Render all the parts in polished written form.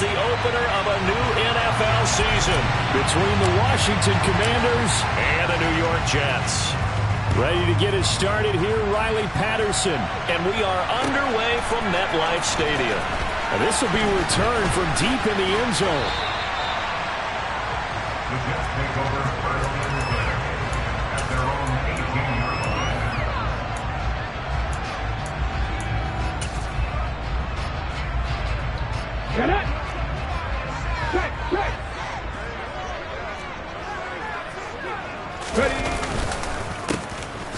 the opener of a new NFL season between the Washington Commanders and the New York Jets. Ready to get us started here, Riley Patterson. And we are underway from MetLife Stadium. And this will be a return from deep in the end zone. The Jets take over early in the game at their own 18-yard line. Get it! Check! Ready!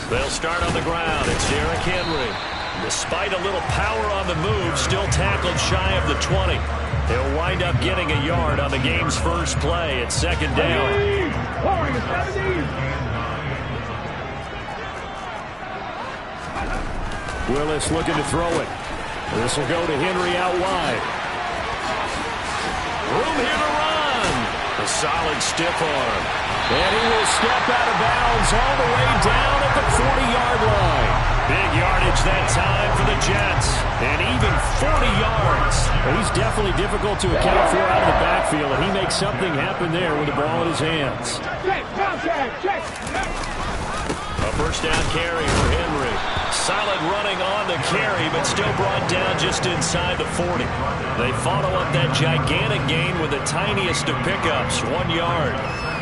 They'll start on the ground. It's Derrick Henry. Despite a little power on the move, still tackled shy of the 20. He'll wind up getting a yard on the game's first play. It's second down. Willis looking to throw it. This will go to Henry out wide. Room here to run. A solid stiff arm. And he will step out of bounds all the way down at the 40-yard line. Big yardage that time for the Jets. And even 40 yards. Well, he's definitely difficult to account for out of the backfield. And he makes something happen there with the ball in his hands. A first down carry for Henry. Solid running on the carry, but still brought down just inside the 40. They follow up that gigantic gain with the tiniest of pickups, 1 yard.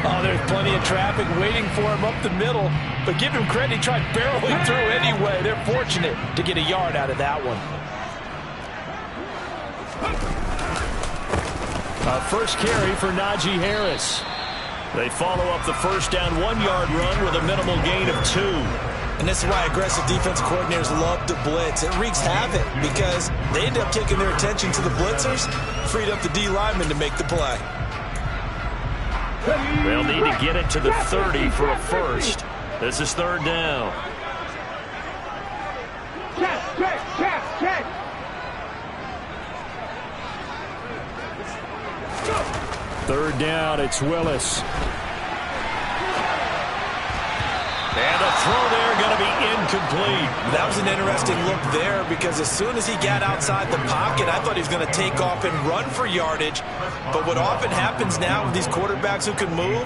Oh, there's plenty of traffic waiting for him up the middle. But give him credit, he tried barreling through anyway. They're fortunate to get a yard out of that one. A first carry for Najee Harris. They follow up the first down 1 yard run with a minimal gain of 2. And this is why aggressive defensive coordinators love to blitz. It wreaks havoc because they end up taking their attention to the blitzers, freed up the D lineman to make the play. They'll need to get it to the 30 for a first. This is third down. Check. Third down, it's Willis. And a throw there going to be incomplete. That was an interesting look there because as soon as he got outside the pocket, I thought he was going to take off and run for yardage. But what often happens now with these quarterbacks who can move,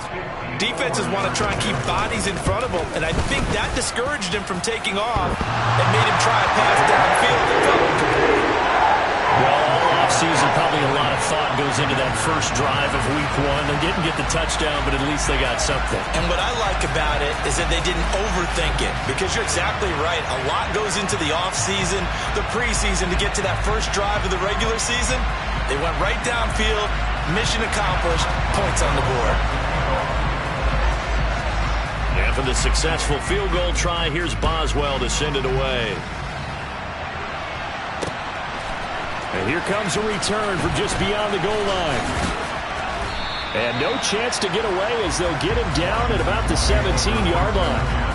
defenses want to try and keep bodies in front of them. And I think that discouraged him from taking off and made him try a pass downfield that fell incomplete. Well, all offseason, probably a lot of thought goes into that first drive of week 1. They didn't get the touchdown, but at least they got something. And what I like about it is that they didn't overthink it, because you're exactly right. A lot goes into the offseason, the preseason to get to that first drive of the regular season. They went right downfield, mission accomplished, points on the board. And for the successful field goal try, here's Boswell to send it away. And here comes a return from just beyond the goal line. And no chance to get away as they'll get him down at about the 17-yard line.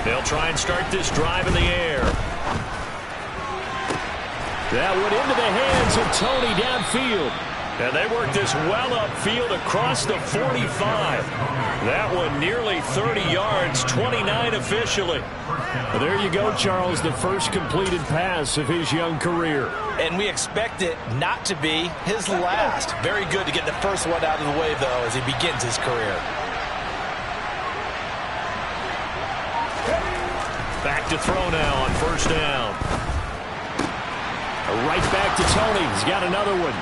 They'll try and start this drive in the air. That went into the hands of Tony downfield. And they work this well upfield across the 45. That one nearly 30 yards, 29 officially. Well, there you go, Charles, the first completed pass of his young career. And we expect it not to be his last. Very good to get the first one out of the way, though, as he begins his career. Back to throw now on first down. Right back to Tony. He's got another one.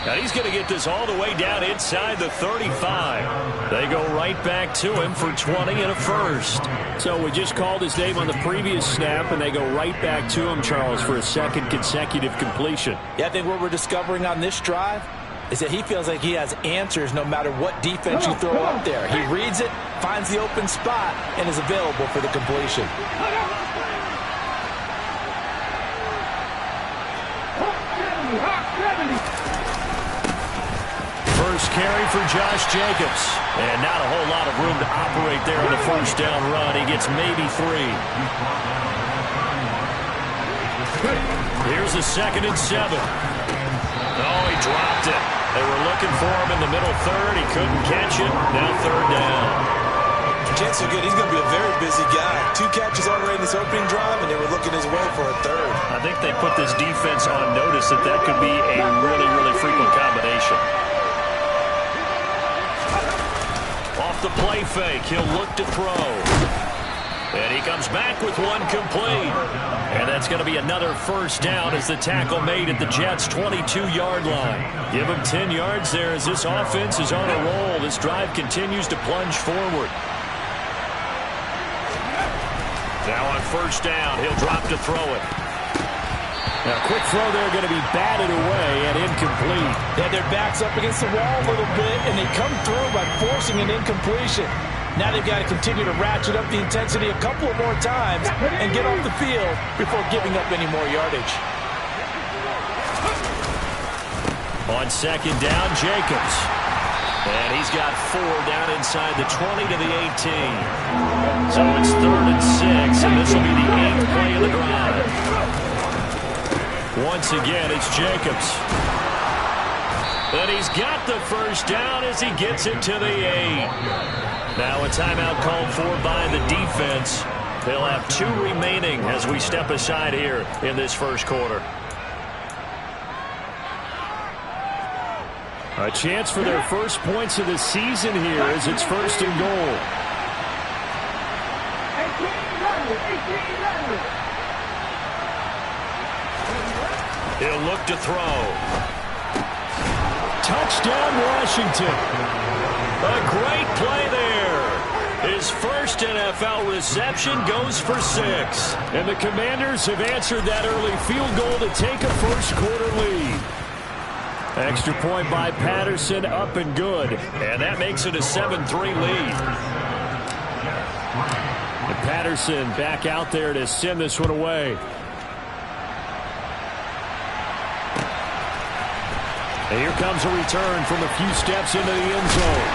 Now he's going to get this all the way down inside the 35. They go right back to him for 20 and a first. So we just called his name on the previous snap, and they go right back to him, Charles, for a second consecutive completion. Yeah, I think what we're discovering on this drive is that he feels like he has answers no matter what defense you throw up there. He reads it, finds the open spot, and is available for the completion. carry for Josh Jacobs. And not a whole lot of room to operate there on the first down run. He gets maybe 3. Here's a 2nd and 7. Oh, he dropped it. They were looking for him in the middle third. He couldn't catch it. Now 3rd down. Jets are good. He's going to be a very busy guy. 2 catches already in his opening drive, and they were looking his way for a 3rd. I think they put this defense on notice that that could be a really, really frequent combination. Off the play fake, he'll look to throw. And he comes back with one complete. And that's going to be another first down as the tackle made at the Jets' 22-yard line. Give him 10 yards there as this offense is on a roll. This drive continues to plunge forward. Now on first down, he'll drop to throw it. Now, quick throw there going to be batted away and incomplete. They had their backs up against the wall a little bit, and they come through by forcing an incompletion. Now they've got to continue to ratchet up the intensity a couple of more times and get off the field before giving up any more yardage. On 2nd down, Jacobs. And he's got 4 down inside the 20 to the 18. So it's 3rd and 6, and this will be the 8th play of the drive. Once again, it's Jacobs. And he's got the first down as he gets it to the 8. Now a timeout called for by the defense. They'll have 2 remaining as we step aside here in this first quarter. A chance for their first points of the season here as it's 1st and goal. 18, He'll look to throw. Touchdown, Washington. A great play there. His first NFL reception goes for 6. And the Commanders have answered that early field goal to take a first quarter lead. Extra point by Patterson, up and good. And that makes it a 7-3 lead. And Patterson back out there to send this one away. And here comes a return from a few steps into the end zone.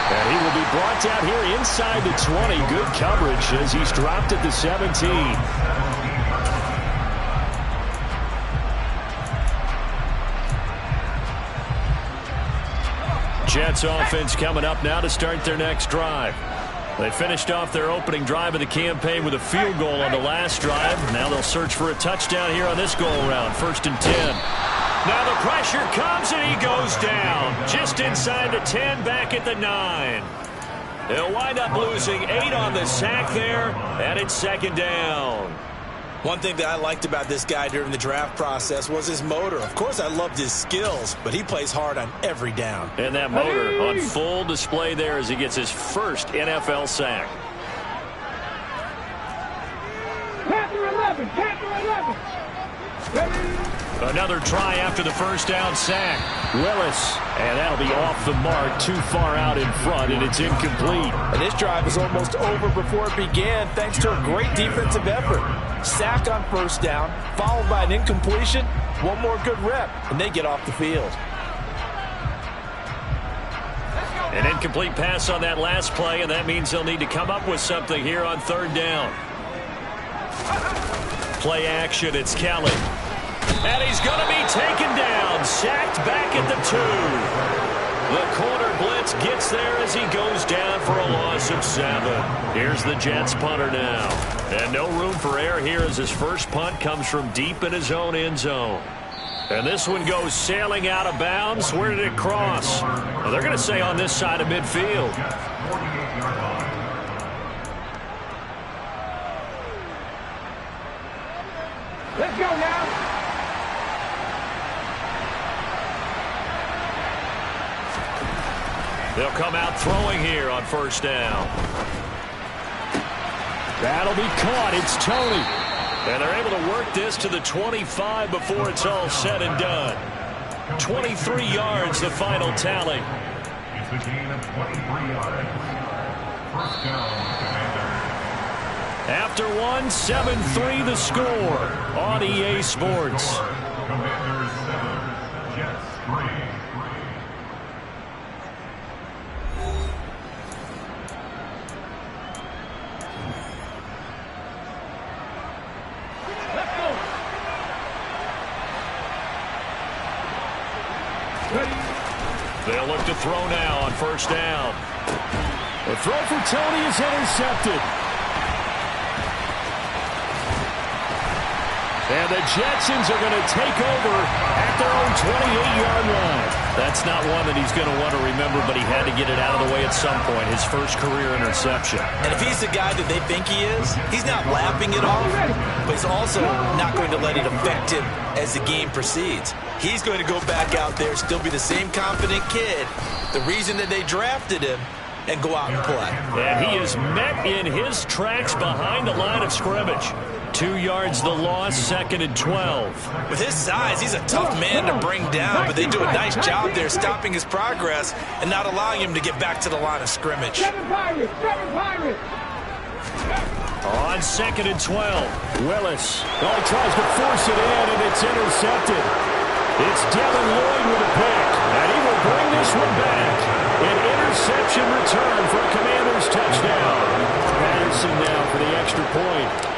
And he will be brought down here inside the 20. Good coverage as he's dropped at the 17. Jets offense coming up now to start their next drive. They finished off their opening drive of the campaign with a field goal on the last drive. Now they'll search for a touchdown here on this go-around. 1st and 10. Now the pressure comes and he goes down. Just inside the 10, back at the 9. They'll wind up losing 8 on the sack there, and it's 2nd down. One thing that I liked about this guy during the draft process was his motor. Of course, I loved his skills, but he plays hard on every down. And that motor on full display there as he gets his first NFL sack. Panther 11, Panther 11. Another try after the first down sack. Willis, and that'll be off the mark, too far out in front, and it's incomplete. And this drive is almost over before it began, thanks to a great defensive effort. Sack on first down, followed by an incompletion, one more good rep, and they get off the field. An incomplete pass on that last play, and that means they'll need to come up with something here on 3rd down. Play action, it's Kelly. And he's going to be taken down, sacked back at the 2. The corner blitz gets there as he goes down for a loss of 7. Here's the Jets punter now. And no room for error here as his first punt comes from deep in his own end zone. And this one goes sailing out of bounds. Where did it cross? Well, they're going to say on this side of midfield. Let's go now. They'll come out throwing here on first down. That'll be caught. It's Tony. And they're able to work this to the 25 before it's all said and done. 23 yards, the final tally. It's a gain of 23 yards. First down, Commanders. After one, 7-3 the score on EA Sports. Commanders 7, Jets 3. They'll look to throw now on first down. The throw for Tony is intercepted. And the Jetsons are going to take over at their own 28-yard line. That's not one that he's going to want to remember, but he had to get it out of the way at some point, his first career interception. And if he's the guy that they think he is, he's not lapping it off, but he's also not going to let it affect him as the game proceeds. He's going to go back out there, still be the same confident kid, the reason that they drafted him, and go out and play. And he is met in his tracks behind the line of scrimmage. 2 yards the loss, 2nd and 12. With his size, he's a tough man to bring down, but they do a nice job there stopping his progress and not allowing him to get back to the line of scrimmage. Seven Pirates! On 2nd and 12, Willis. Oh, he tries to force it in, and it's intercepted. It's Devin Lloyd with a pick, and he will bring this one back. An interception return for a Commanders touchdown. Patterson now for the extra point.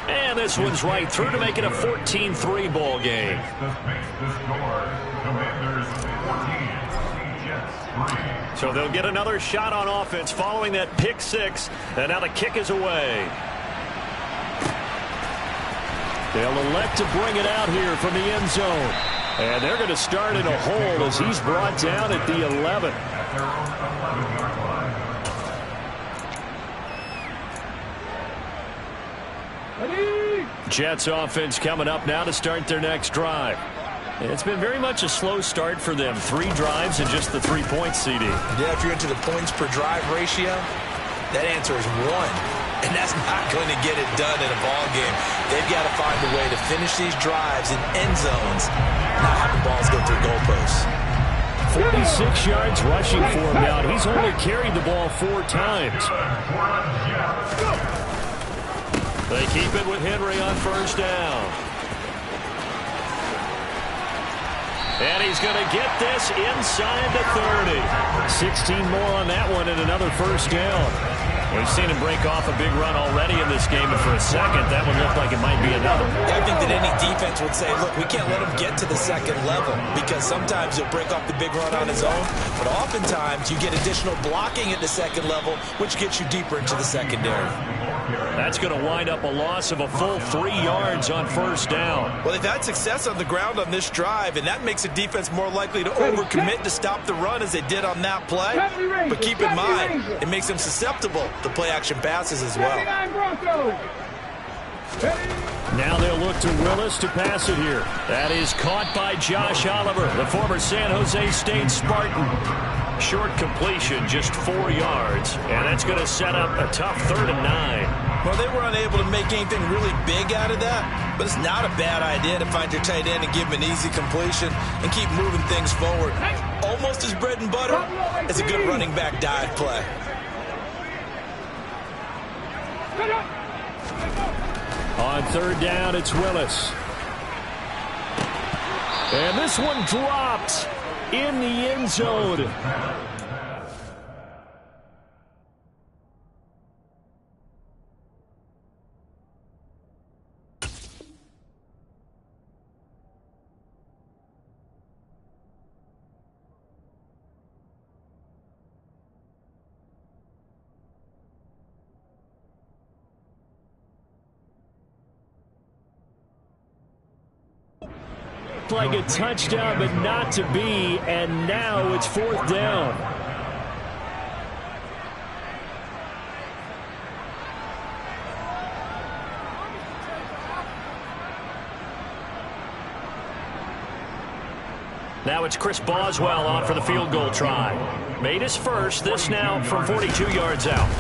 And this one's right through to make it a 14-3 ball game. So they'll get another shot on offense following that pick six. And now the kick is away. They'll elect to bring it out here from the end zone. And they're going to start in a hole as he's brought down at the 11. Jets offense coming up now to start their next drive. It's been very much a slow start for them. 3 drives and just the 3 points, CD. Yeah, if you're into the points per drive ratio, that answer is 1. And that's not going to get it done in a ball game. They've got to find a way to finish these drives in end zones, not have the balls go through goalposts. 46 yards rushing for him now. He's only carried the ball 4 times. They keep it with Henry on first down. And he's going to get this inside the 30. 16 more on that one and another first down. We've seen him break off a big run already in this game, and for a second, that one looked like it might be another. I think that any defense would say, look, we can't let him get to the second level, because sometimes he'll break off the big run on his own, but oftentimes you get additional blocking at the second level, which gets you deeper into the secondary. That's going to wind up a loss of a full 3 yards on first down. Well, they've had success on the ground on this drive, and that makes a defense more likely to overcommit to stop the run as they did on that play. But keep in mind, it makes them susceptible to play-action passes as well. Now they'll look to Willis to pass it here. That is caught by Josh Oliver, the former San Jose State Spartan. Short completion, just 4 yards, and that's going to set up a tough 3rd and 9. Well, they were unable to make anything really big out of that, but it's not a bad idea to find your tight end and give him an easy completion and keep moving things forward. Almost as bread and butter as a good running back dive play. On 3rd down, it's Willis. And this one dropped in the end zone. Like a touchdown, but not to be, and now it's 4th down. Now it's Chris Boswell on for the field goal try. Made his first, this now from 42 yards out.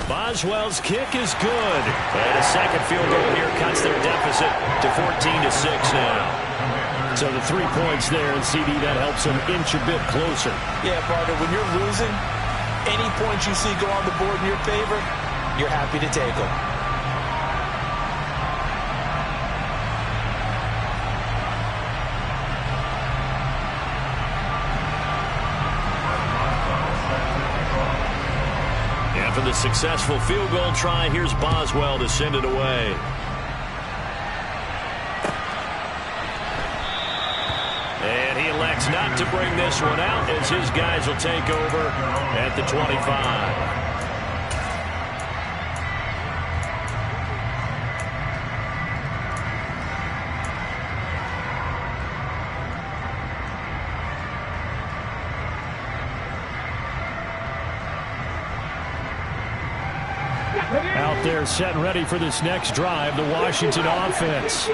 Boswell's kick is good. And a second field goal here cuts their deficit to 14-6 now. So the 3 points there, and CD, that helps them inch a bit closer. Yeah, partner, when you're losing, any points you see go on the board in your favor, you're happy to take them. For the successful field goal try, here's Boswell to send it away. elects not to bring this one out as his guys will take over at the 25. Out there set and ready for this next drive, the Washington offense.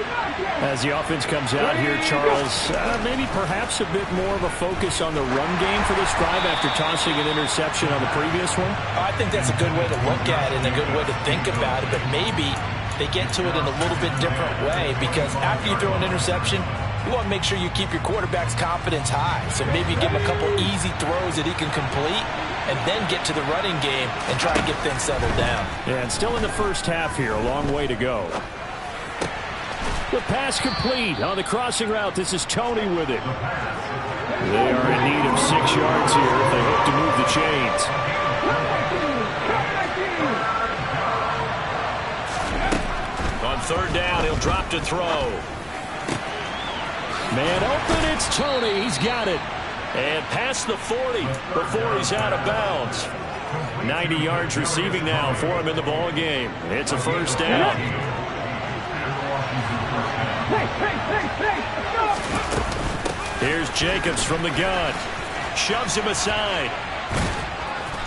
As the offense comes out here, Charles, maybe perhaps a bit more of a focus on the run game for this drive after tossing an interception on the previous one? I think that's a good way to look at it and a good way to think about it, but maybe they get to it in a little bit different way because after you throw an interception, you want to make sure you keep your quarterback's confidence high. So maybe give him a couple easy throws that he can complete and then get to the running game and try to get things settled down. Yeah, and still in the first half here, a long way to go. The pass complete on the crossing route. This is Tony with it. They are in need of 6 yards here if they hope to move the chains. On third down, he'll drop to throw. Man open, it's Tony. He's got it. And past the 40 before he's out of bounds. 90 yards receiving now for him in the ball game. It's a first down. Here's Jacobs from the gun. Shoves him aside.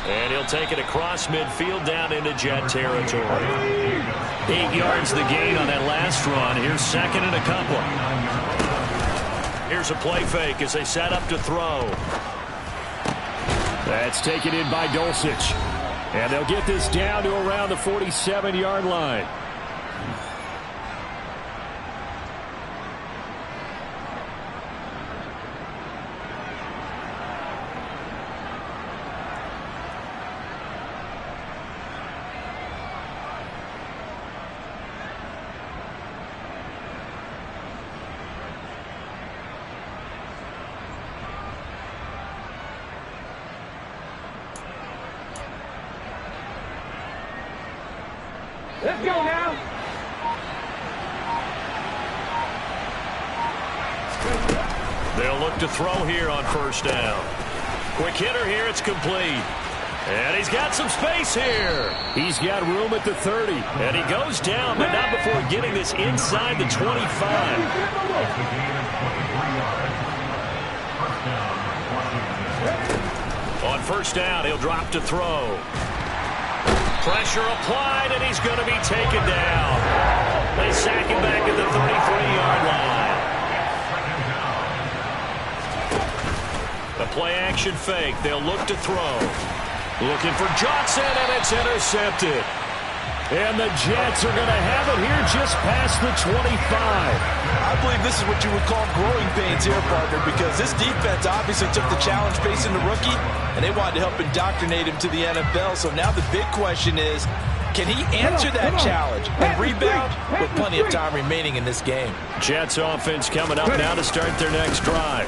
And he'll take it across midfield down into Jet territory. 8 yards the gain on that last run. Here's second and a couple. Here's a play fake as they set up to throw. That's taken in by Dulcich. And they'll get this down to around the 47-yard line. Let's go now. They'll look to throw here on first down. Quick hitter here. It's complete. And he's got some space here. He's got room at the 30. And he goes down, but not before getting this inside the 25. On first down, he'll drop to throw. Pressure applied, and he's going to be taken down. They sack him back at the 33-yard line. A play-action fake. They'll look to throw. Looking for Johnson, and it's intercepted. And the Jets are going to have it here just past the 25. I believe this is what you would call growing pains here, partner, because this defense obviously took the challenge facing the rookie, and they wanted to help indoctrinate him to the NFL. So now the big question is, can he answer that challenge and rebound with plenty of time remaining in this game? Jets offense coming up now to start their next drive.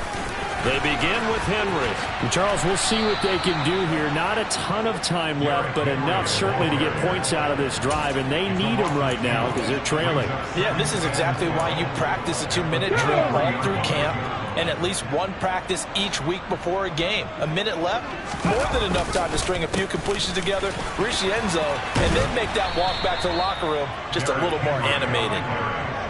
They begin with Henry. And Charles, we'll see what they can do here. Not a ton of time left, but enough certainly to get points out of this drive, and they need them right now because they're trailing. Yeah, this is exactly why you practice a 2-minute drill all through camp and at least one practice each week before a game. A minute left, more than enough time to string a few completions together, reach the end zone, and then make that walk back to the locker room just a little more animated.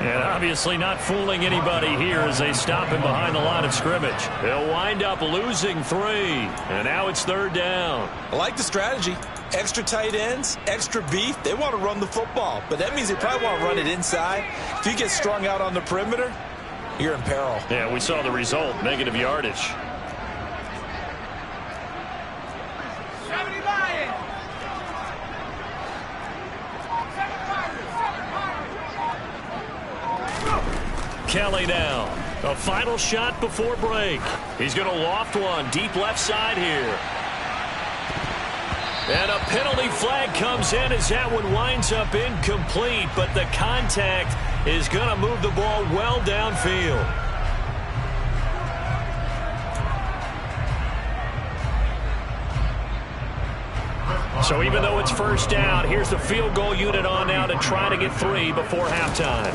And obviously not fooling anybody here as they stop him behind the line of scrimmage. They'll wind up losing 3. And now it's third down. I like the strategy. Extra tight ends, extra beef. They want to run the football, but that means they probably want to run it inside. If you get strung out on the perimeter, you're in peril. Yeah, we saw the result, negative yardage. Kelly now. A final shot before break. He's going to loft one deep left side here. And a penalty flag comes in as that one winds up incomplete, but the contact is going to move the ball well downfield. So even though it's first down, here's the field goal unit on now to try to get 3 before halftime.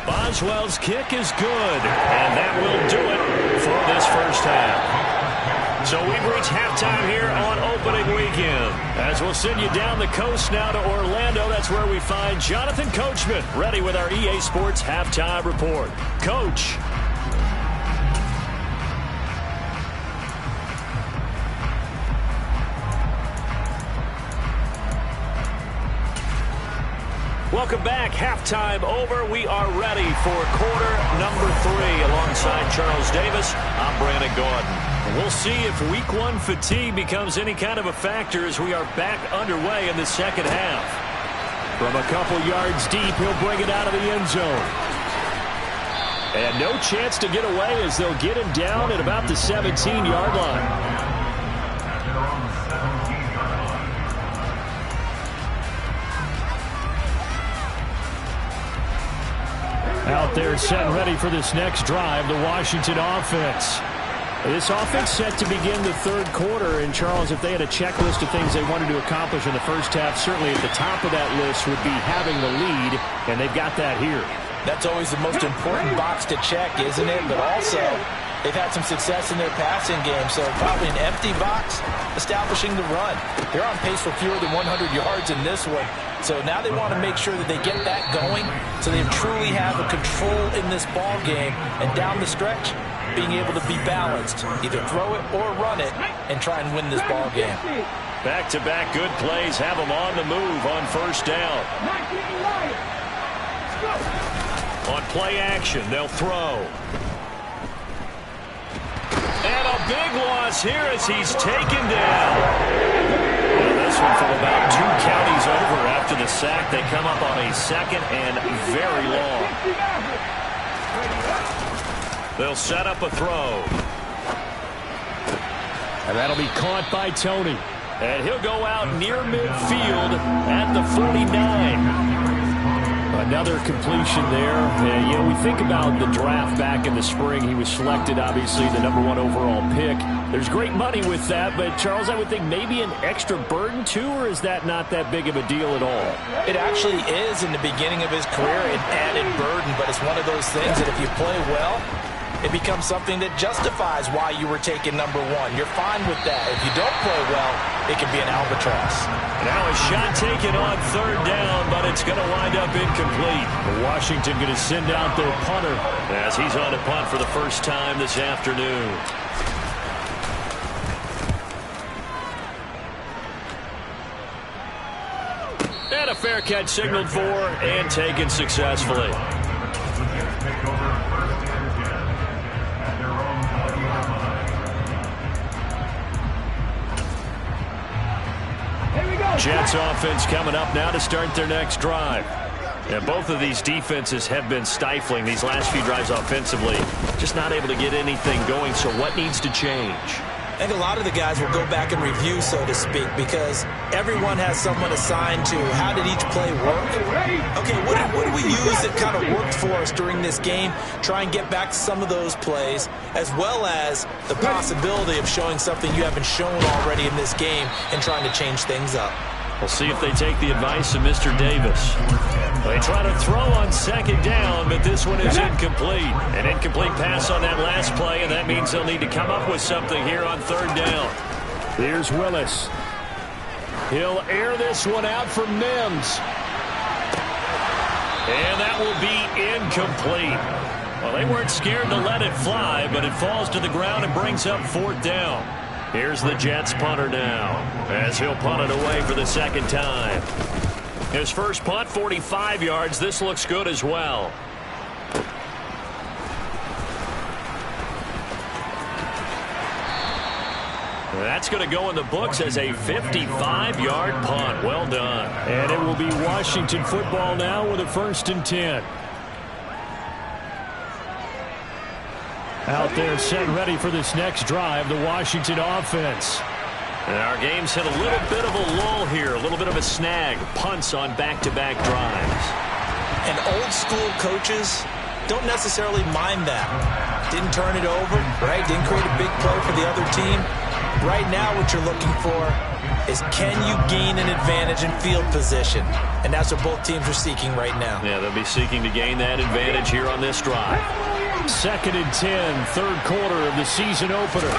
Boswell's kick is good, and that will do it for this first half. So we've reached halftime here on opening weekend. As we'll send you down the coast now to Orlando, that's where we find Jonathan Coachman ready with our EA Sports halftime report. Coach. Welcome back. Halftime over. We are ready for quarter number 3. Alongside Charles Davis, I'm Brandon Gaudin. We'll see if week 1 fatigue becomes any kind of a factor as we are back underway in the second half. From a couple yards deep, he'll bring it out of the end zone. And no chance to get away as they'll get him down at about the 17-yard line. Out there set and ready for this next drive, the Washington offense. This offense set to begin the third quarter. And, Charles, if they had a checklist of things they wanted to accomplish in the first half, certainly at the top of that list would be having the lead, and they've got that here. That's always the most important box to check, isn't it? But also, they've had some success in their passing game, so probably an empty box establishing the run. They're on pace for fewer than 100 yards in this one. So now they want to make sure that they get that going so they truly have a control in this ball game. And down the stretch, being able to be balanced, either throw it or run it, and try and win this ball game. Back-to-back good plays have them on the move on first down. On play action, they'll throw. And a big loss here as he's taken down. This one from about 2 counties over after the sack. They come up on a second and very long. They'll set up a throw. And that'll be caught by Tony. And he'll go out near midfield at the 49. Another completion there. And, you know, we think about the draft back in the spring. He was selected, obviously, the #1 overall pick. There's great money with that, but, Charles, I would think maybe an extra burden, too, or is that not that big of a deal at all? It actually is in the beginning of his career, an added burden, but it's one of those things that if you play well, it becomes something that justifies why you were taken #1. You're fine with that. If you don't play well, it can be an albatross. Now a shot taken on third down, but it's going to wind up incomplete. Washington going to send out their punter as he's on a punt for the first time this afternoon. And a fair catch signaled for and taken successfully. Jets offense coming up now to start their next drive. And both of these defenses have been stifling these last few drives offensively. Just not able to get anything going, so what needs to change? I think a lot of the guys will go back and review, so to speak, because everyone has someone assigned to how did each play work. Okay, what do we use that kind of worked for us during this game? Try and get back to some of those plays, as well as the possibility of showing something you haven't shown already in this game and trying to change things up. We'll see if they take the advice of Mr. Davis. They try to throw on second down, but this one is incomplete. An incomplete pass on that last play, and that means they'll need to come up with something here on third down. Here's Willis. He'll air this one out for Mims. And that will be incomplete. Well, they weren't scared to let it fly, but it falls to the ground and brings up fourth down. Here's the Jets punter now, as he'll punt it away for the second time. His first punt, 45 yards. This looks good as well. That's going to go in the books as a 55-yard punt. Well done. And it will be Washington football now with a 1st and 10. Out there set and ready for this next drive, the Washington offense. And our game's hit a little bit of a lull here, a little bit of a snag. Punts on back-to-back drives. And old-school coaches don't necessarily mind that. Didn't turn it over, right? Didn't create a big play for the other team. Right now what you're looking for is can you gain an advantage in field position? And that's what both teams are seeking right now. Yeah, they'll be seeking to gain that advantage here on this drive. 2nd and 10, third quarter of the season opener.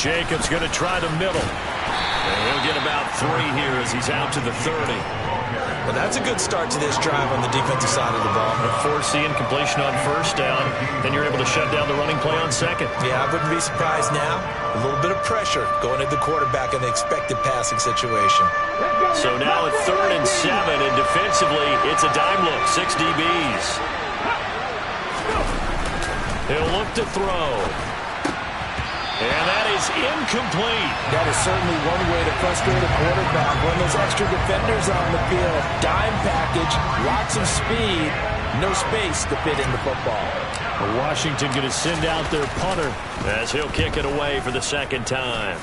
Jacobs going to try the middle. And he'll get about 3 here as he's out to the 30. Well, that's a good start to this drive on the defensive side of the ball. Force the incompletion on first down, then you're able to shut down the running play on second. Yeah, I wouldn't be surprised now. A little bit of pressure going at the quarterback in the expected passing situation. So now at 3rd and 7, and defensively, it's a dime look, 6 DBs. He'll look to throw. And that is incomplete. That is certainly one way to frustrate a quarterback. When those extra defenders on the field, dime package, lots of speed, no space to fit in the football. Washington going to send out their punter as he'll kick it away for the 2nd time.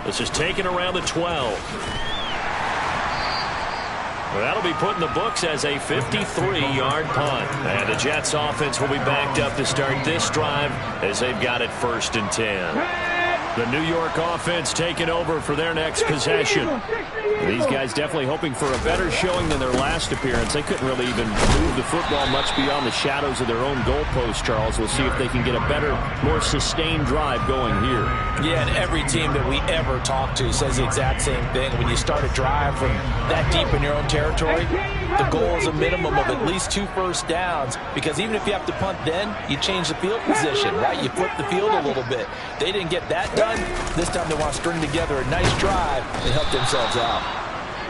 This is taken around the 12. Well, that'll be put in the books as a 53-yard punt. And the Jets offense will be backed up to start this drive as they've got it 1st and 10. The New York offense taking over for their next possession. These guys definitely hoping for a better showing than their last appearance. They couldn't really even move the football much beyond the shadows of their own goalpost, Charles. We'll see if they can get a better, more sustained drive going here. Yeah, and every team that we ever talk to says the exact same thing. When you start a drive from that deep in your own territory, the goal is a minimum of at least 2 first downs, because even if you have to punt then, you change the field position, right? You flip the field a little bit. They didn't get that done. This time they want to string together a nice drive and help themselves out.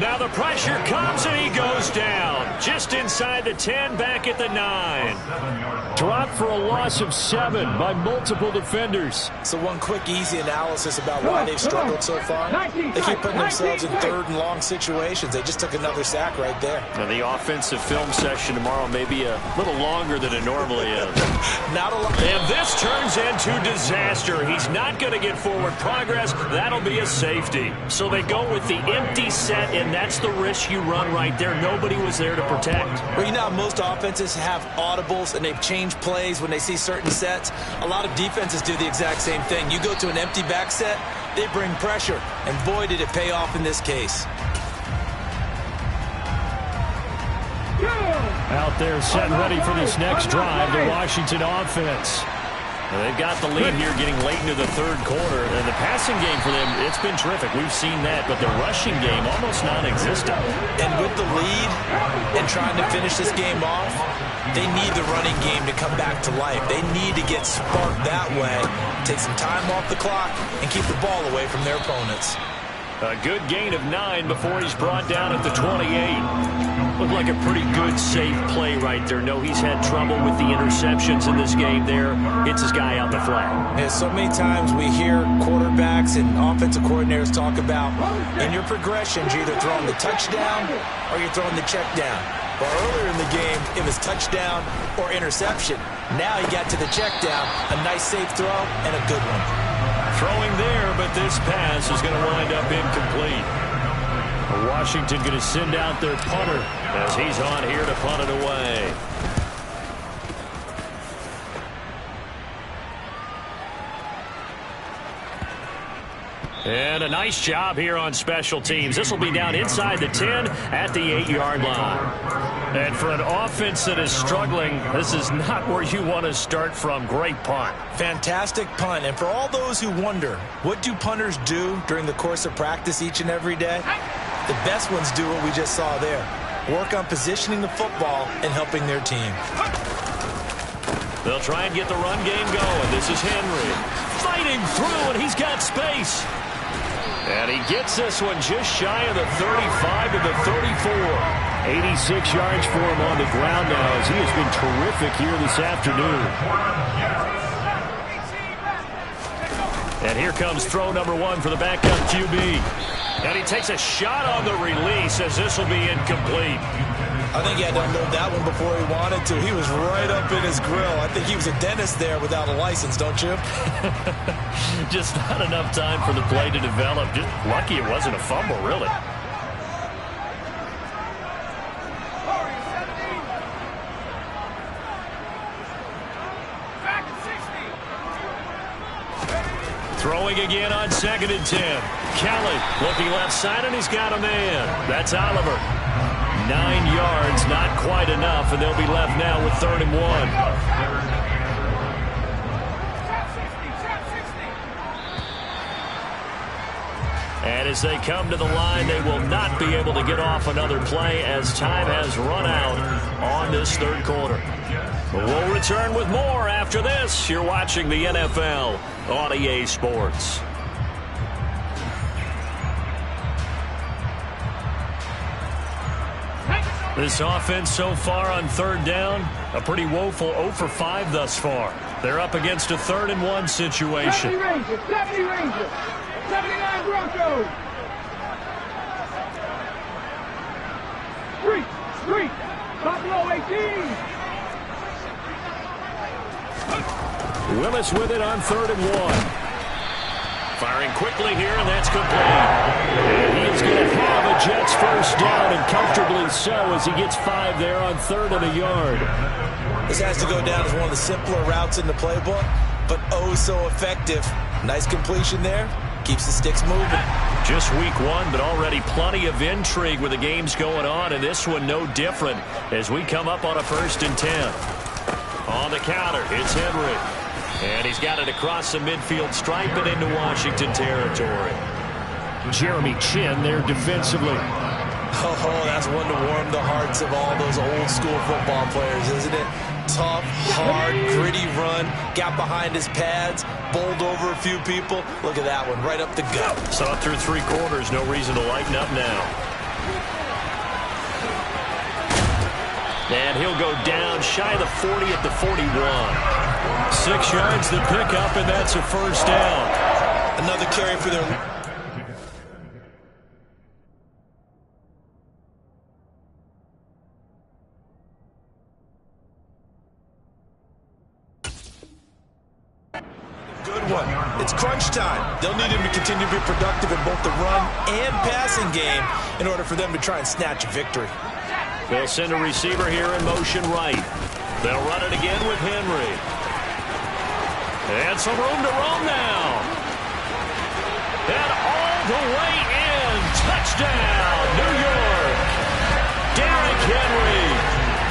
Now the pressure comes and he goes down. Just inside the 10, back at the 9. Dropped for a loss of 7 by multiple defenders. So one quick, easy analysis about why they've struggled so far. They keep putting themselves in 3rd and long situations. They just took another sack right there. Now the offensive film session tomorrow may be a little longer than it normally is. Not a lot. And this turns into disaster. He's not going to get forward progress. That'll be a safety. So they go with the empty set, and that's the risk you run right there. Nobody was there to protect. Well, you know how most offenses have audibles and they've changed plays when they see certain sets? A lot of defenses do the exact same thing. You go to an empty back set, they bring pressure, and boy, did it pay off in this case. Out there set and ready for this next drive, the Washington offense. Well, they've got the lead here getting late into the 3rd quarter. And the passing game for them, it's been terrific. We've seen that. But the rushing game, almost non-existent. And with the lead and trying to finish this game off, they need the running game to come back to life. They need to get sparked that way, take some time off the clock, and keep the ball away from their opponents. A good gain of 9 before he's brought down at the 28. Looked like a pretty good, safe play right there. No, he's had trouble with the interceptions in this game there. Hits his guy out the flat. Yeah, so many times we hear quarterbacks and offensive coordinators talk about in your progressions, you're either throwing the touchdown or you're throwing the check down. But earlier in the game, it was touchdown or interception. Now he got to the check down, a nice safe throw, and a good one. Throwing there, but this pass is going to wind up incomplete. Washington going to send out their punter as he's on here to punt it away. And a nice job here on special teams. This will be down inside the 10 at the 8-yard line. And for an offense that is struggling, this is not where you want to start from. Great punt. Fantastic punt. And for all those who wonder, what do punters do during the course of practice each and every day? The best ones do what we just saw there. Work on positioning the football and helping their team. They'll try and get the run game going. This is Henry fighting through, and he's got space. And he gets this one just shy of the 35 to the 34. 86 yards for him on the ground now as he has been terrific here this afternoon. And here comes throw number 1 for the backup QB. And he takes a shot on the release as this will be incomplete. I think he had to unload that one before he wanted to. He was right up in his grill. I think he was a dentist there without a license, don't you? Just not enough time for the play to develop. Just lucky it wasn't a fumble, really. going again on 2nd and 10. Kelly looking left side, and he's got a man. That's Oliver. 9 yards, not quite enough, and they'll be left now with 3rd and 1. And as they come to the line, they will not be able to get off another play as time has run out on this 3rd quarter. But we'll return with more after this. You're watching the NFL on EA Sports. This offense so far on 3rd down, a pretty woeful 0 for 5 thus far. They're up against a 3rd and 1 situation. 70 Rangers. 79 Broncos. Street. Buffalo 18. Willis with it on 3rd and 1. Firing quickly here, and that's complete. And he is going to have a Jets first down, and comfortably so, as he gets 5 there on 3rd and a yard. This has to go down as one of the simpler routes in the playbook, but oh so effective. Nice completion there. Keeps the sticks moving. Just week 1, but already plenty of intrigue with the games going on, and this one no different as we come up on a 1st and 10. On the counter, it's Henry. And he's got it across the midfield stripe and into Washington territory. Jeremy Chin there defensively. Oh, that's one to warm the hearts of all those old school football players, isn't it? Tough, hard, gritty run, got behind his pads, bowled over a few people. Look at that one, right up the gut. Saw it through 3 quarters, no reason to lighten up now. And he'll go down shy of the 40 at the 41. 6 yards to pick up, and that's a first down. Another carry for their... Good one. It's crunch time. They'll need him to continue to be productive in both the run and passing game in order for them to try and snatch a victory. They'll send a receiver here in motion right. They'll run it again with Henry. And some room to roam now. And all the way in. Touchdown, New York. Derrick Henry,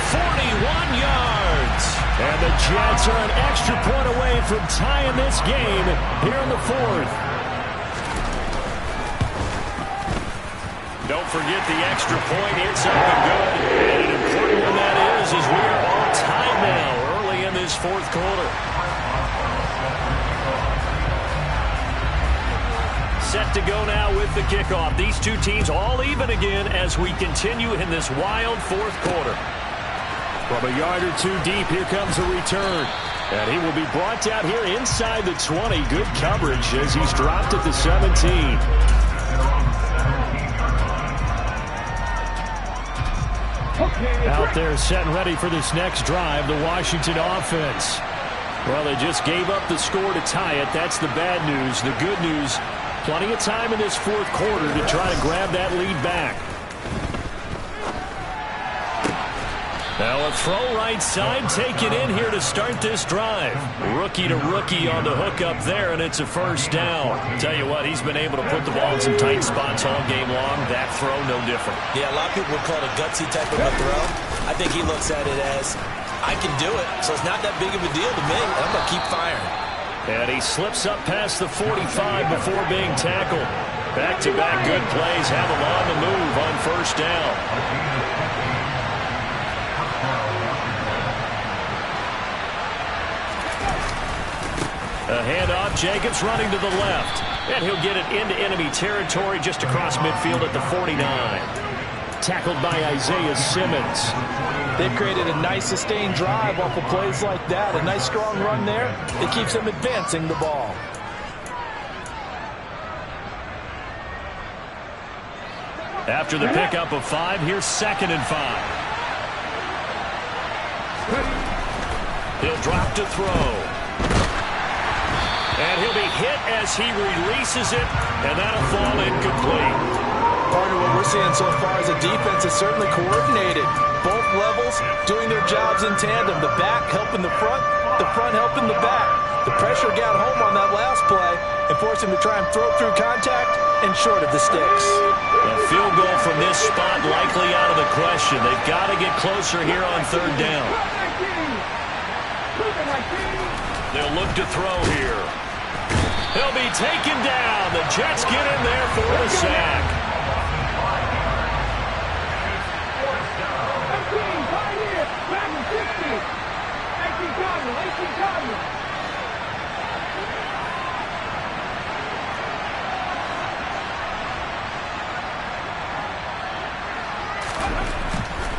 41 yards. And the Jets are an extra point away from tying this game here in the 4th. Don't forget the extra point. It's up and good. And an important one that is as we are all tied now early in this 4th quarter. Set to go now with the kickoff. These two teams all even again as we continue in this wild 4th quarter. From a yard or 2 deep, here comes a return. And he will be brought down here inside the 20. Good coverage as he's dropped at the 17. Out there set and ready for this next drive, the Washington offense. Well, they just gave up the score to tie it. That's the bad news. The good news, plenty of time in this 4th quarter to try to grab that lead back. Now a throw right side taken in here to start this drive. Rookie to rookie on the hook up there, and it's a first down. Tell you what, he's been able to put the ball in some tight spots all game long. That throw, no different. Yeah, a lot of people would call it a gutsy type of a throw. I think he looks at it as, I can do it, so it's not that big of a deal to me. I'm going to keep firing. And he slips up past the 45 before being tackled. Back-to-back good plays have him on the move on first down. A handoff, Jacobs running to the left. And he'll get it into enemy territory just across midfield at the 49. Tackled by Isaiah Simmons. They've created a nice sustained drive off of plays like that. A nice strong run there. It keeps them advancing the ball. After the pickup of 5, here's 2nd and 5. He'll drop to throw. And he'll be hit as he releases it, and that'll fall incomplete. Part of what we're seeing so far as a defense is certainly coordinated. Both levels doing their jobs in tandem. The back helping the front helping the back. The pressure got home on that last play and forced him to try and throw through contact and short of the sticks. A field goal from this spot likely out of the question. They've got to get closer here on third down. They'll look to throw here. He'll be taken down. The Jets get in there for the sack.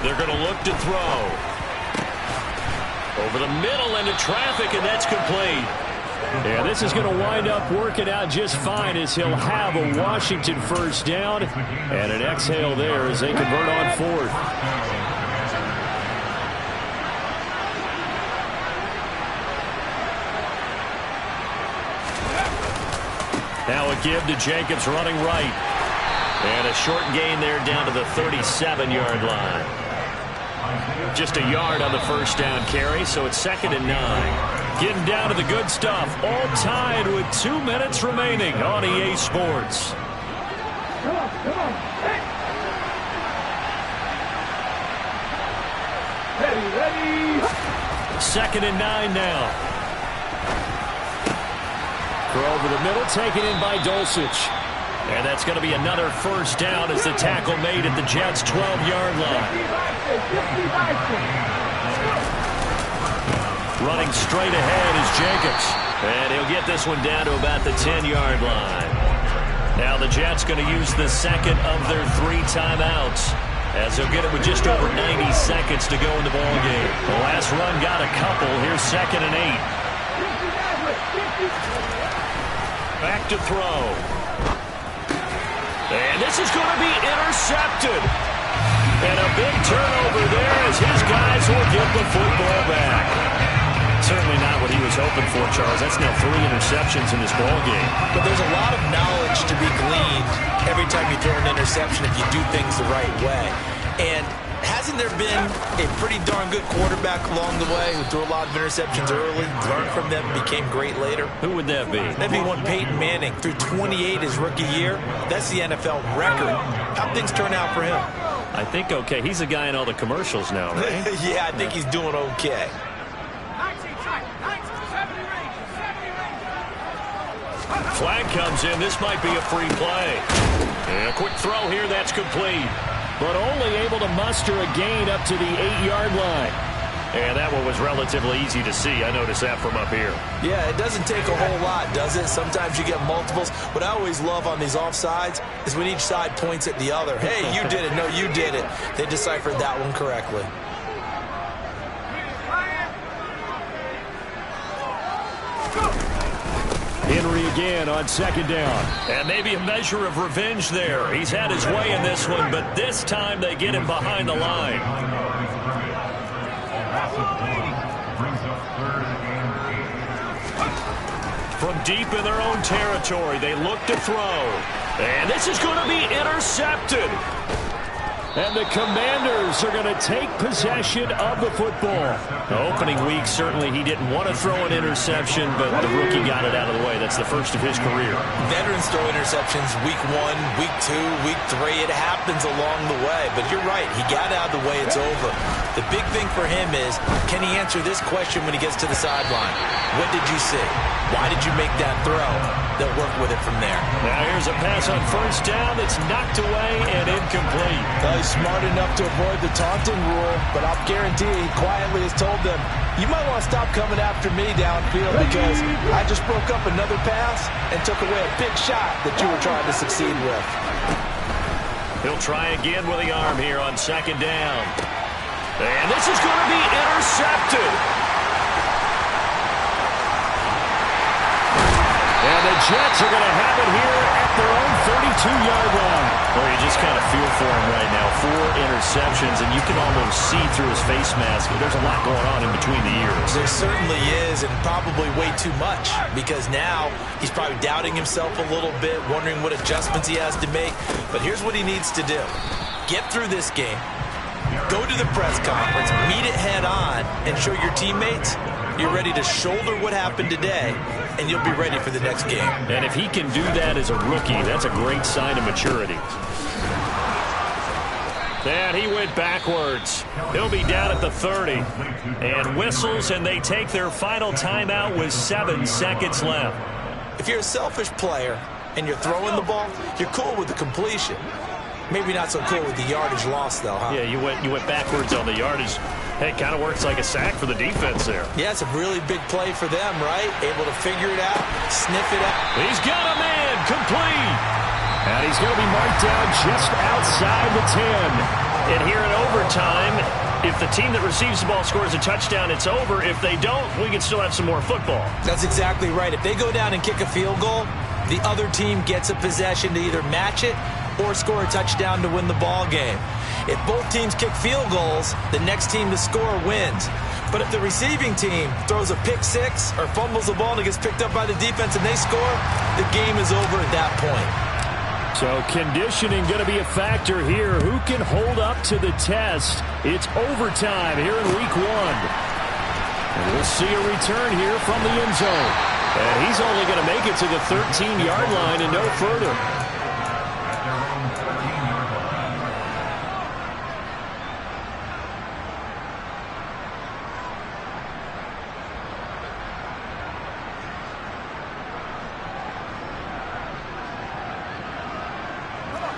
They're going to look to throw. Over the middle into traffic, and that's complete. Yeah, this is going to wind up working out just fine as he'll have a Washington first down and an exhale there as they convert on fourth. Now a give to Jacobs running right. And a short gain there down to the 37-yard line. Just a yard on the first down carry, so it's 2nd and 9. Getting down to the good stuff. All tied with 2 minutes remaining on EA Sports. Come on. Hey. Ready. 2nd and 9 now. Throw over the middle, taken in by Dulcich. And that's going to be another first down as the tackle made at the Jets' 12-yard line. Running straight ahead is Jacobs. And he'll get this one down to about the 10-yard line. Now the Jets going to use the second of their 3 timeouts as they'll get it with just over 90 seconds to go in the ballgame. The last run got a couple. Here's 2nd and 8. Back to throw. And this is going to be intercepted. And a big turnover there as his guys will get the football back. Certainly not what he was hoping for, Charles. That's now 3 interceptions in this ballgame. But there's a lot of knowledge to be gleaned every time you throw an interception if you do things the right way. And hasn't there been a pretty darn good quarterback along the way who threw a lot of interceptions early, learned from them, became great later? Who would that be? That'd be one Peyton Manning. Threw 28 his rookie year. That's the NFL record. How'd things turn out for him? I think okay. He's the guy in all the commercials now, right? Yeah, I think he's doing okay. Flag comes in. This might be a free play. And a quick throw here. That's complete. But only able to muster a gain up to the 8-yard line. And that one was relatively easy to see. I noticed that from up here. Yeah, it doesn't take a whole lot, does it? Sometimes you get multiples. What I always love on these offsides is when each side points at the other. Hey, you did it. No, you did it. They deciphered that one correctly. Henry again on 2nd down. And maybe a measure of revenge there. He's had his way in this one, but this time they get him behind the line. From deep in their own territory, they look to throw. And this is going to be intercepted. And the Commanders are going to take possession of the football. The opening week, certainly he didn't want to throw an interception, but the rookie got it out of the way. That's the first of his career. Veterans throw interceptions week 1, week 2, week 3. It happens along the way. But you're right. He got out of the way. It's over. The big thing for him is, can he answer this question when he gets to the sideline? What did you see? Why did you make that throw? They'll work with it from there. Now here's a pass on first down that's knocked away and incomplete. He's smart enough to avoid the taunting rule, but I'll guarantee he quietly has told them, you might want to stop coming after me downfield because I just broke up another pass and took away a big shot that you were trying to succeed with. He'll try again with the arm here on 2nd down. And this is going to be intercepted. And the Jets are going to have it here at their own 32-yard line. Well, you just kind of feel for him right now. 4 interceptions, and you can almost see through his face mask. There's a lot going on in between the ears. There certainly is, and probably way too much, because now he's probably doubting himself a little bit, wondering what adjustments he has to make. But here's what he needs to do. Get through this game. Go to the press conference, meet it head on, and show your teammates you're ready to shoulder what happened today, and you'll be ready for the next game. And if he can do that as a rookie, that's a great sign of maturity. And he went backwards. He'll be down at the 30. And whistles, and they take their final timeout with 7 seconds left. If you're a selfish player and you're throwing the ball, you're cool with the completion. Maybe not so cool with the yardage loss, though, huh? Yeah, you went backwards on the yardage. Hey, it kind of works like a sack for the defense there. Yeah, it's a really big play for them, right? Able to figure it out, sniff it out. He's got a man, complete. And he's going to be marked down just outside the 10. And here in overtime, if the team that receives the ball scores a touchdown, it's over. If they don't, we can still have some more football. That's exactly right. If they go down and kick a field goal, the other team gets a possession to either match it or score a touchdown to win the ball game. If both teams kick field goals, the next team to score wins. But if the receiving team throws a pick six or fumbles the ball and it gets picked up by the defense and they score, the game is over at that point. So conditioning going to be a factor here. Who can hold up to the test? It's overtime here in week 1. And we'll see a return here from the end zone. And he's only going to make it to the 13-yard line and no further.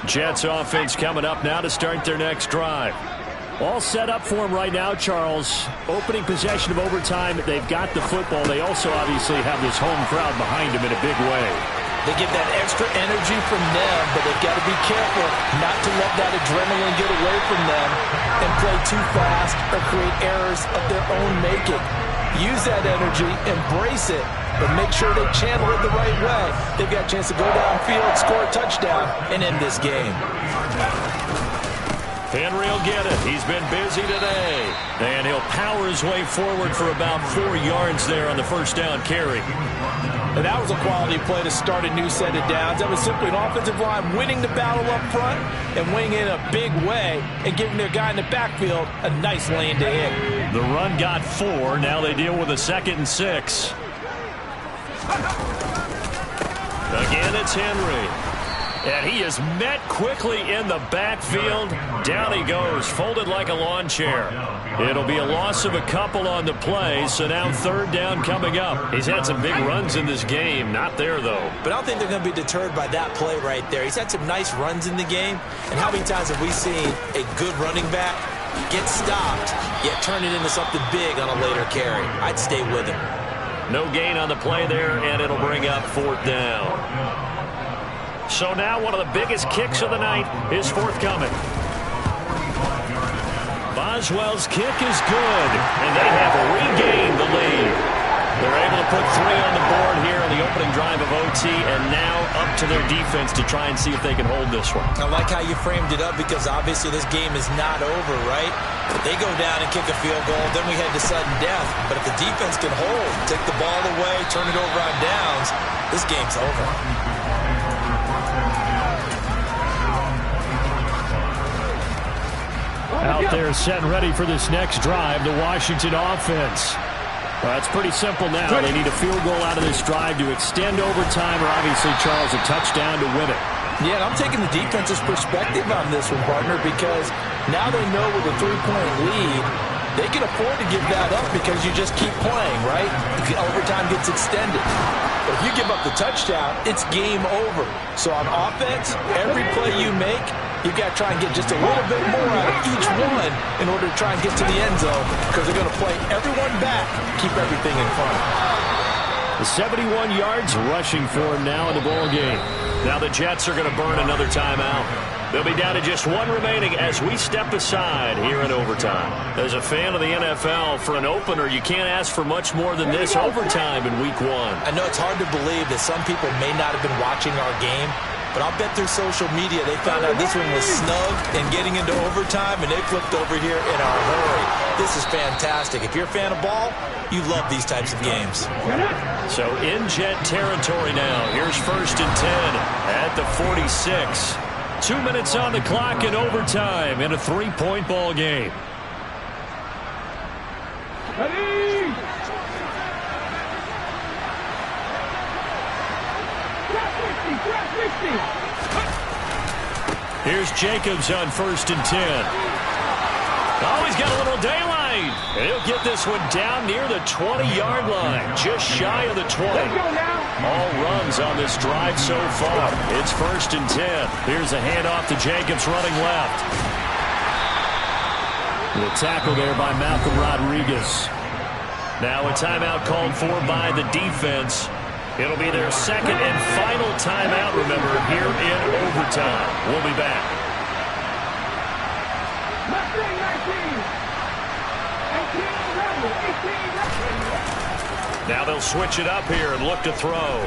Jets offense coming up now to start their next drive. All set up for them right now, Charles. Opening possession of overtime. They've got the football. They also obviously have this home crowd behind them in a big way. They get that extra energy from them, but they've got to be careful not to let that adrenaline get away from them and play too fast or create errors of their own making. Use that energy, embrace it, but make sure they channel it the right way. They've got a chance to go downfield, score a touchdown, and end this game. Henry will get it. He's been busy today. And he'll power his way forward for about 4 yards there on the first down carry. And that was a quality play to start a new set of downs. That was simply an offensive line winning the battle up front and winning in a big way and giving their guy in the backfield a nice lane to hit. The run got 4. Now they deal with a 2nd and 6. Again, it's Henry. And he is met quickly in the backfield. Down he goes, folded like a lawn chair. It'll be a loss of a couple on the play, so now 3rd down coming up. He's had some big runs in this game. Not there, though. But I don't think they're going to be deterred by that play right there. He's had some nice runs in the game. And how many times have we seen a good running back get stopped, yet turn it into something big on a later carry? I'd stay with him. No gain on the play there, and it'll bring up 4th down. So now one of the biggest kicks of the night is forthcoming. Boswell's kick is good, and they have regained the lead. They're able to put 3 on the board here on the opening drive of OT, and now up to their defense to try and see if they can hold this one. I like how you framed it up because obviously this game is not over, right? If they go down and kick a field goal, then we head to sudden death. But if the defense can hold, take the ball away, turn it over on downs, this game's over. Out there set and ready for this next drive, the Washington offense. Well, it's pretty simple now. They need a field goal out of this drive to extend overtime or obviously, Charles, a touchdown to win it. Yeah, and I'm taking the defense's perspective on this one, partner, because now they know with a 3-point lead, they can afford to give that up because you just keep playing, right? Overtime gets extended. But if you give up the touchdown, it's game over. So on offense, every play you make, you've got to try and get just a little bit more out of each one in order to try and get to the end zone because they're going to play everyone back, keep everything in front. The 71 yards rushing for him now in the ball game. Now the Jets are going to burn another timeout. They'll be down to just 1 remaining as we step aside here in overtime. As a fan of the NFL, for an opener, you can't ask for much more than this overtime in week 1. I know it's hard to believe that some people may not have been watching our game, but I'll bet through social media they found out this one was snug and getting into overtime, and they flipped over here in a hurry. This is fantastic. If you're a fan of ball, you love these types of games. So in Jet territory now. Here's 1st and 10 at the 46. 2 minutes on the clock in overtime in a 3-point ball game. Ready! Grab 50! Here's Jacobs on 1st and 10. Oh, he's got a little daylight. And he'll get this one down near the 20-yard line, just shy of the 20. Let's go now! All runs on this drive so far. It's 1st and 10. Here's a handoff to Jacobs running left. The tackle there by Malcolm Rodriguez. Now a timeout called for by the defense. It'll be their second and final timeout, remember, here in overtime. We'll be back. Now they'll switch it up here and look to throw.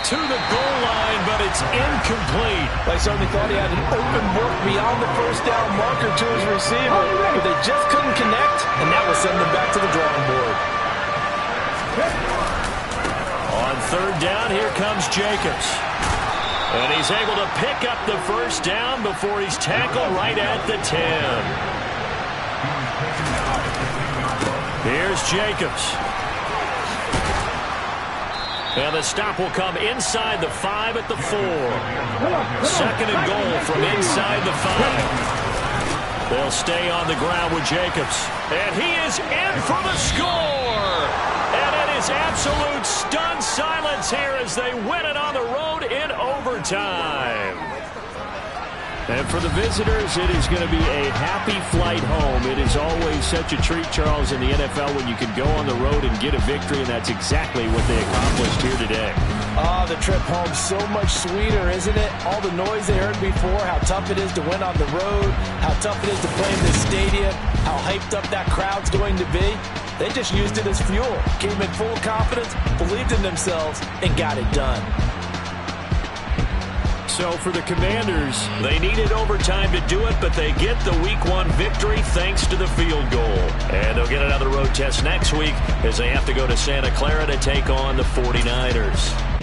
To the goal line, but it's incomplete. They certainly thought he had an open look beyond the first down marker to his receiver, but they just couldn't connect, and that will send them back to the drawing board. On 3rd down, here comes Jacobs. And he's able to pick up the first down before he's tackled right at the 10. Here's Jacobs. And the stop will come inside the 5 at the 4. 2nd and goal from inside the 5. They'll stay on the ground with Jacobs. And he is in for the score. And it is absolute stunned silence here as they win it on the road in overtime. And for the visitors, it is going to be a happy flight home. It is always such a treat, Charles, in the NFL when you can go on the road and get a victory, and that's exactly what they accomplished here today. Oh, the trip home so much sweeter, isn't it? All the noise they heard before, how tough it is to win on the road, how tough it is to play in this stadium, how hyped up that crowd's going to be. They just used it as fuel, came in full confidence, believed in themselves, and got it done. So for the Commanders, they needed overtime to do it, but they get the Week 1 victory thanks to the field goal. And they'll get another road test next week as they have to go to Santa Clara to take on the 49ers.